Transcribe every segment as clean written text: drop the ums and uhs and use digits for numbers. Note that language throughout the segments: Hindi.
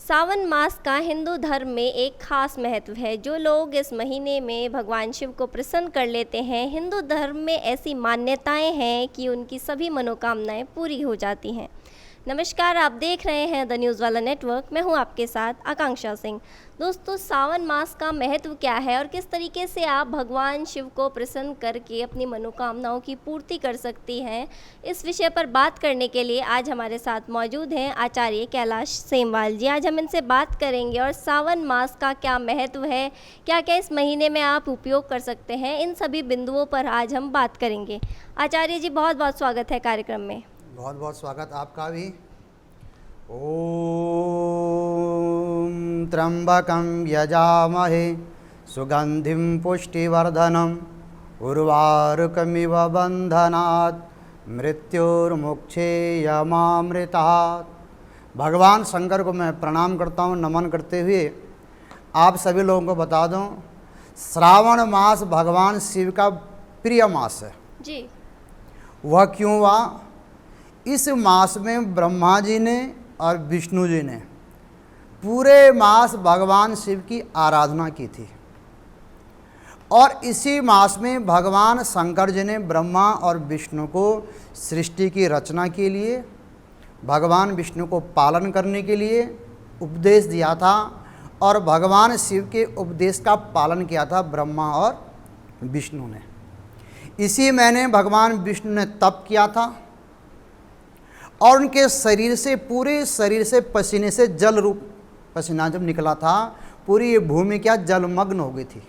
सावन मास का हिंदू धर्म में एक खास महत्व है। जो लोग इस महीने में भगवान शिव को प्रसन्न कर लेते हैं, हिंदू धर्म में ऐसी मान्यताएं हैं कि उनकी सभी मनोकामनाएं पूरी हो जाती हैं। नमस्कार, आप देख रहे हैं द न्यूज़ वाला नेटवर्क। मैं हूं आपके साथ आकांक्षा सिंह। दोस्तों, सावन मास का महत्व क्या है और किस तरीके से आप भगवान शिव को प्रसन्न करके अपनी मनोकामनाओं की पूर्ति कर सकती हैं, इस विषय पर बात करने के लिए आज हमारे साथ मौजूद हैं आचार्य कैलाश सेमवाल जी। आज हम इनसे बात करेंगे और सावन मास का क्या महत्व है, क्या क्या इस महीने में आप उपयोग कर सकते हैं, इन सभी बिंदुओं पर आज हम बात करेंगे। आचार्य जी, बहुत बहुत स्वागत है कार्यक्रम में। बहुत बहुत स्वागत आपका भी। ओम त्र्यंबकं यजामहे सुगंधिं पुष्टिवर्धनम् उर्वारुकमिव बंधनात् मृत्युर्मुक्षेयमामृतात्। भगवान शंकर को मैं प्रणाम करता हूँ। नमन करते हुए आप सभी लोगों को बता दूँ, श्रावण मास भगवान शिव का प्रिय मास है जी। वह क्यों हुआ? इस मास में ब्रह्मा जी ने और विष्णु जी ने पूरे मास भगवान शिव की आराधना की थी, और इसी मास में भगवान शंकर जी ने ब्रह्मा और विष्णु को सृष्टि की रचना के लिए, भगवान विष्णु को पालन करने के लिए उपदेश दिया था, और भगवान शिव के उपदेश का पालन किया था ब्रह्मा और विष्णु ने। इसी महीने भगवान विष्णु ने तप किया था और उनके शरीर से, पूरे शरीर से पसीने से जल रूप पसीना जब निकला था, पूरी ये भूमि क्या जलमग्न हो गई थी।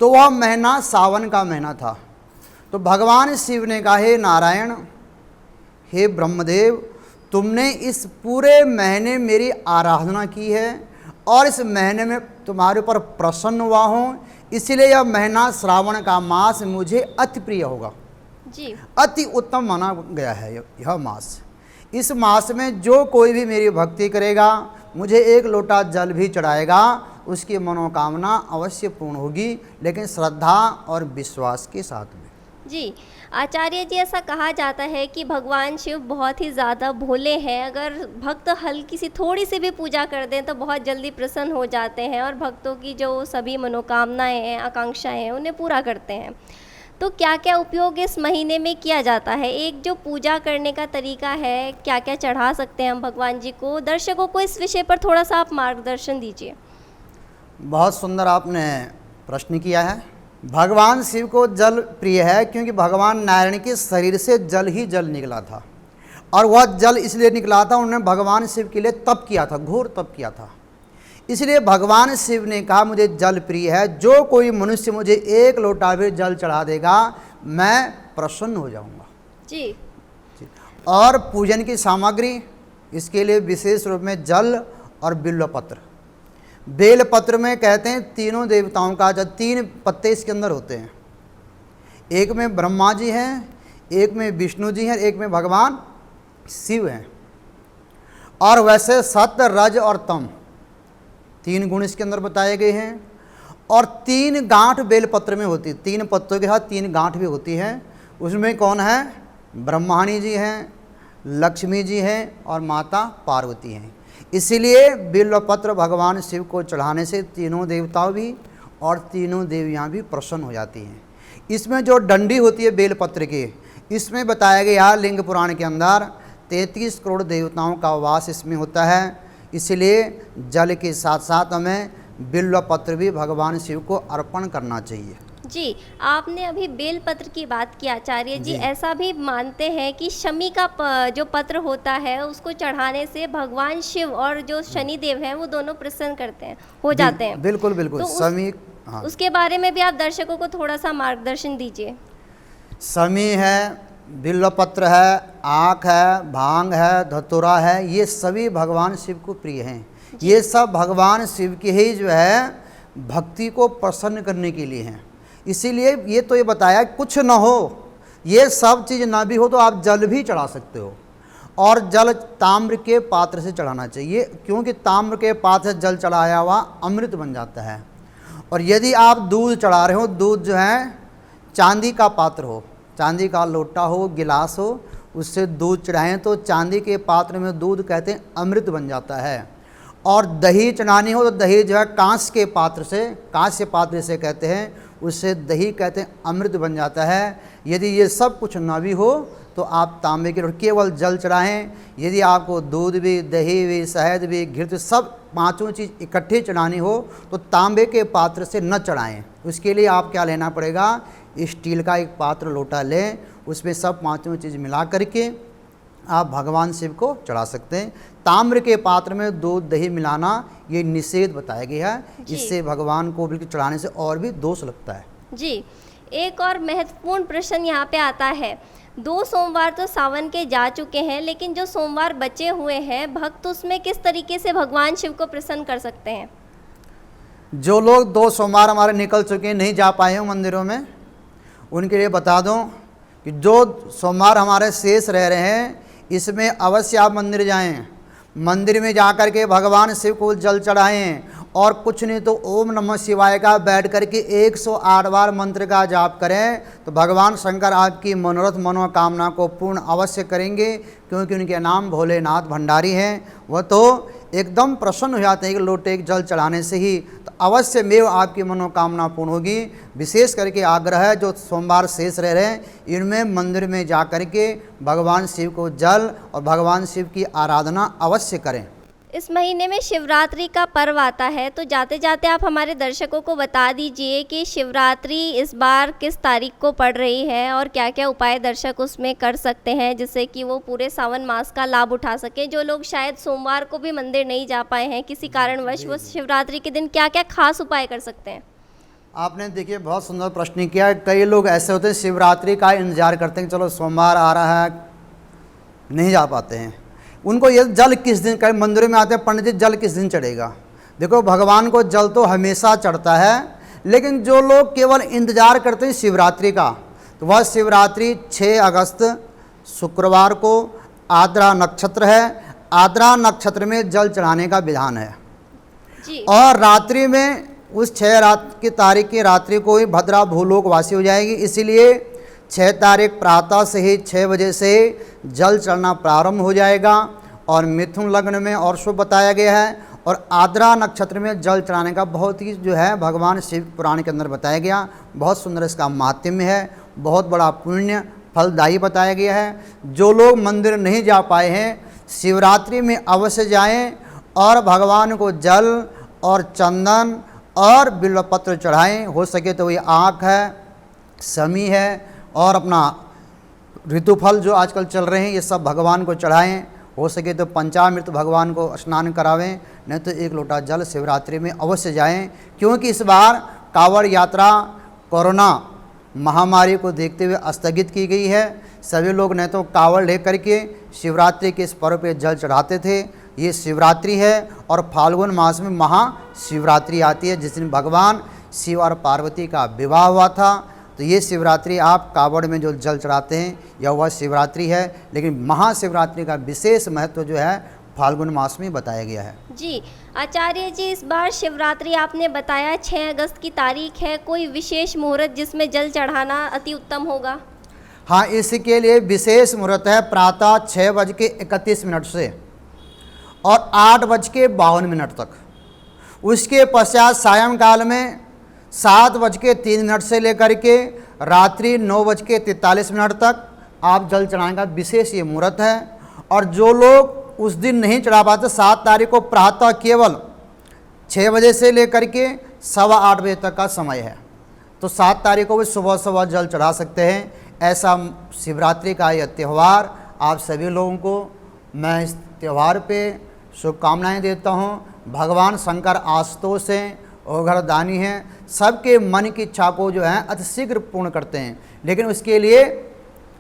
तो वह महीना सावन का महीना था। तो भगवान शिव ने कहा, हे नारायण, हे ब्रह्मदेव, तुमने इस पूरे महीने मेरी आराधना की है और इस महीने में तुम्हारे ऊपर प्रसन्न हुआ हूँ, इसलिए यह महीना श्रावण का मास मुझे अति प्रिय होगा जी। अति उत्तम माना गया है यह मास। इस मास में जो कोई भी मेरी भक्ति करेगा, मुझे एक लोटा जल भी चढ़ाएगा, उसकी मनोकामना अवश्य पूर्ण होगी, लेकिन श्रद्धा और विश्वास के साथ में। जी आचार्य जी, ऐसा कहा जाता है कि भगवान शिव बहुत ही ज़्यादा भोले हैं। अगर भक्त हल्की सी थोड़ी सी भी पूजा कर दें तो बहुत जल्दी प्रसन्न हो जाते हैं और भक्तों की जो सभी मनोकामनाएं हैं, आकांक्षाएं हैं, उन्हें पूरा करते हैं। तो क्या क्या उपयोग इस महीने में किया जाता है? एक जो पूजा करने का तरीका है, क्या क्या चढ़ा सकते हैं हम भगवान जी को? दर्शकों को इस विषय पर थोड़ा सा आप मार्गदर्शन दीजिए। बहुत सुंदर आपने प्रश्न किया है। भगवान शिव को जल प्रिय है क्योंकि भगवान नारायण के शरीर से जल ही जल निकला था, और वह जल इसलिए निकला था, उन्होंने भगवान शिव के लिए तप किया था, घोर तप किया था। इसलिए भगवान शिव ने कहा, मुझे जल प्रिय है, जो कोई मनुष्य मुझे एक लोटा भी जल चढ़ा देगा मैं प्रसन्न हो जाऊंगा जी। और पूजन की सामग्री, इसके लिए विशेष रूप में जल और बिल्वपत्र। बेलपत्र में कहते हैं तीनों देवताओं का, जो 3 पत्ते इसके अंदर होते हैं, एक में ब्रह्मा जी हैं, एक में विष्णु जी हैं, एक में भगवान शिव हैं। और वैसे सत्य, रज और तम 3 गुण इसके अंदर बताए गए हैं। और 3 गांठ बेलपत्र में होती है, 3 पत्तों के साथ 3 गांठ भी होती है। उसमें कौन है? ब्रह्माणी जी हैं, लक्ष्मी जी हैं और माता पार्वती हैं। इसीलिए बिल्वपत्र भगवान शिव को चढ़ाने से तीनों देवताओं भी और तीनों देवियाँ भी प्रसन्न हो जाती हैं। इसमें जो डंडी होती है बेलपत्र की, इसमें बताया गया लिंग पुराण के अंदर 33 करोड़ देवताओं का वास इसमें होता है। इसलिए जल के साथ साथ हमें बिल्वपत्र भी भगवान शिव को अर्पण करना चाहिए। जी, आपने अभी बेलपत्र की बात की आचार्य जी। ऐसा भी मानते हैं कि शमी का जो पत्र होता है, उसको चढ़ाने से भगवान शिव और जो शनिदेव हैं वो दोनों प्रसन्न करते हैं, हो जाते हैं। बिल्कुल बिल्कुल। तो शमी, हाँ, उसके बारे में भी आप दर्शकों को थोड़ा सा मार्गदर्शन दीजिए। शमी है, बिल्वपत्र है, आँख है, भांग है, धतूरा है, ये सभी भगवान शिव को प्रिय हैं। ये सब भगवान शिव की ही जो है भक्ति को प्रसन्न करने के लिए हैं। इसीलिए ये बताया कुछ न हो, ये सब चीज़ ना भी हो तो आप जल भी चढ़ा सकते हो, और जल ताम्र के पात्र से चढ़ाना चाहिए, क्योंकि ताम्र के पात्र से जल चढ़ाया हुआ अमृत बन जाता है। और यदि आप दूध चढ़ा रहे हो, दूध जो है चांदी का पात्र हो, चांदी का लोटा हो, गिलास हो, उससे दूध चढ़ाएं तो चांदी के पात्र में दूध कहते हैं अमृत बन जाता है। और दही चढ़ानी हो तो दही जो है कांस के पात्र से, कांस्य पात्र से कहते हैं, उससे दही कहते हैं अमृत बन जाता है। यदि ये सब कुछ ना भी हो तो आप तांबे के केवल जल चढ़ाएं। यदि आपको दूध भी, दही भी, शहद भी, घृत सब पांचों चीज़ इकट्ठी चढ़ानी हो तो तांबे के पात्र से न चढ़ाएं। उसके लिए आप क्या लेना पड़ेगा, स्टील का एक पात्र लोटा लें, उसमें सब पांचों चीज़ मिला करके आप भगवान शिव को चढ़ा सकते हैं। ताम्र के पात्र में दूध दही मिलाना ये निषेध बताया गया है, इससे भगवान को बिल्कुल चढ़ाने से और भी दोष लगता है। जी, एक और महत्वपूर्ण प्रश्न यहाँ पे आता है, 2 सोमवार तो सावन के जा चुके हैं, लेकिन जो सोमवार बचे हुए हैं भक्त उसमें किस तरीके से भगवान शिव को प्रसन्न कर सकते हैं? जो लोग 2 सोमवार हमारे निकल चुके हैं, नहीं जा पाए हैं मंदिरों में, उनके लिए बता दूं कि जो सोमवार हमारे शेष रह रहे हैं इसमें अवश्य आप मंदिर जाएं। मंदिर में जाकर के भगवान शिव को जल चढ़ाएं, और कुछ नहीं तो ओम नमः शिवाय का बैठ करके 108 बार मंत्र का जाप करें तो भगवान शंकर आपकी मनोरथ मनोकामना को पूर्ण अवश्य करेंगे, क्योंकि उनके नाम भोलेनाथ भंडारी हैं। वह तो एकदम प्रसन्न हो जाते हैं एक लोटे एक जल चढ़ाने से ही, तो अवश्य में आपकी मनोकामना पूर्ण होगी। विशेष करके आग्रह है जो सोमवार शेष रह रहे हैं इनमें मंदिर में जा कर के भगवान शिव को जल और भगवान शिव की आराधना अवश्य करें। इस महीने में शिवरात्रि का पर्व आता है, तो जाते जाते आप हमारे दर्शकों को बता दीजिए कि शिवरात्रि इस बार किस तारीख को पड़ रही है और क्या क्या उपाय दर्शक उसमें कर सकते हैं जिससे कि वो पूरे सावन मास का लाभ उठा सके। जो लोग शायद सोमवार को भी मंदिर नहीं जा पाए हैं किसी कारणवश, वो शिवरात्रि के दिन क्या क्या खास उपाय कर सकते हैं? आपने देखिए बहुत सुंदर प्रश्न किया। कई लोग ऐसे होते हैं शिवरात्रि का इंतजार करते हैं, चलो सोमवार आ रहा है, नहीं जा पाते हैं। उनको ये जल किस दिन, कई मंदिरों में आते हैं पंडित जी जल किस दिन चढ़ेगा। देखो भगवान को जल तो हमेशा चढ़ता है, लेकिन जो लोग केवल इंतजार करते हैं शिवरात्रि का, तो वह शिवरात्रि 6 अगस्त शुक्रवार को आद्रा नक्षत्र है, आद्रा नक्षत्र में जल चढ़ाने का विधान है जी। और रात्रि में उस 6 रात की तारीख की रात्रि को ही भद्रा भूलोक वासी हो जाएगी। इसीलिए 6 तारीख प्रातः से ही 6 बजे से जल चढ़ना प्रारंभ हो जाएगा और मिथुन लग्न में और शुभ बताया गया है। और आद्रा नक्षत्र में जल चढ़ाने का बहुत ही जो है भगवान शिव पुराण के अंदर बताया गया, बहुत सुंदर इसका माहात्म्य है, बहुत बड़ा पुण्य फलदायी बताया गया है। जो लोग मंदिर नहीं जा पाए हैं शिवरात्रि में अवश्य जाएं और भगवान को जल और चंदन और बिल्वपत्र चढ़ाएं। हो सके तो ये आँख है, समी है और अपना ऋतुफल जो आजकल चल रहे हैं ये सब भगवान को चढ़ाएं। हो सके तो पंचामृत भगवान को स्नान करावें, नहीं तो 1 लोटा जल शिवरात्रि में अवश्य जाएं, क्योंकि इस बार कांवड़ यात्रा कोरोना महामारी को देखते हुए स्थगित की गई है। सभी लोग नहीं तो कांवड़ लेकर के शिवरात्रि के इस पर्व पे जल चढ़ाते थे। ये शिवरात्रि है और फाल्गुन मास में महाशिवरात्रि आती है, जिस दिन भगवान शिव और पार्वती का विवाह हुआ था। तो ये शिवरात्रि आप कांवड़ में जो जल चढ़ाते हैं यह वह शिवरात्रि है, लेकिन महाशिवरात्रि का विशेष महत्व जो है फाल्गुन मास में बताया गया है। जी आचार्य जी, इस बार शिवरात्रि आपने बताया 6 अगस्त की तारीख है, कोई विशेष मुहूर्त जिसमें जल चढ़ाना अति उत्तम होगा? हाँ, इसके लिए विशेष मुहूर्त है प्रातः 6:31 से और 8:52 तक। उसके पश्चात सायंकाल में 7:03 से लेकर के रात्रि 9:43 तक आप जल चढ़ाने का विशेष ये मुहूर्त है। और जो लोग उस दिन नहीं चढ़ा पाते 7 तारीख को प्रातः केवल 6 बजे से लेकर के 8:15 बजे तक का समय है, तो 7 तारीख को भी सुबह सुबह जल चढ़ा सकते हैं। ऐसा शिवरात्रि का यह त्यौहार आप सभी लोगों को मैं इस त्यौहार पे शुभकामनाएं देता हूं। भगवान शंकर आशुतोष हैं, ओघरदानी हैं, सबके मन की इच्छा को जो है अतिशीघ्र पूर्ण करते हैं। लेकिन उसके लिए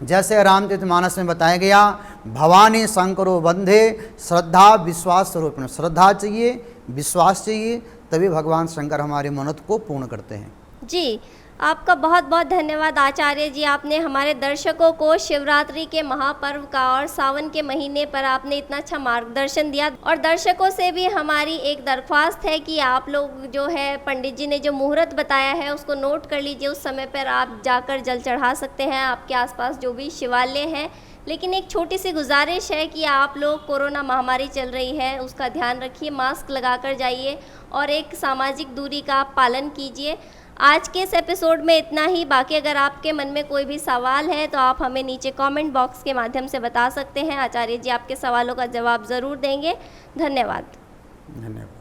जैसे रामचरितमानस में बताया गया, भवानी शंकरो बंधे श्रद्धा विश्वास स्वरूप। श्रद्धा चाहिए, विश्वास चाहिए, तभी भगवान शंकर हमारी मन्नत को पूर्ण करते हैं। जी, आपका बहुत बहुत धन्यवाद आचार्य जी। आपने हमारे दर्शकों को शिवरात्रि के महापर्व का और सावन के महीने पर आपने इतना अच्छा मार्गदर्शन दिया। और दर्शकों से भी हमारी एक दरख्वास्त है कि आप लोग जो है पंडित जी ने जो मुहूर्त बताया है उसको नोट कर लीजिए, उस समय पर आप जाकर जल चढ़ा सकते हैं। आपके आसपास जो भी शिवालय हैं लेकिन एक छोटी सी गुजारिश है कि आप लोग, कोरोना महामारी चल रही है उसका ध्यान रखिए, मास्क लगाकर जाइए और एक सामाजिक दूरी का आप पालन कीजिए। आज के इस एपिसोड में इतना ही। बाकी अगर आपके मन में कोई भी सवाल है तो आप हमें नीचे कमेंट बॉक्स के माध्यम से बता सकते हैं। आचार्य जी आपके सवालों का जवाब ज़रूर देंगे। धन्यवाद। धन्यवाद।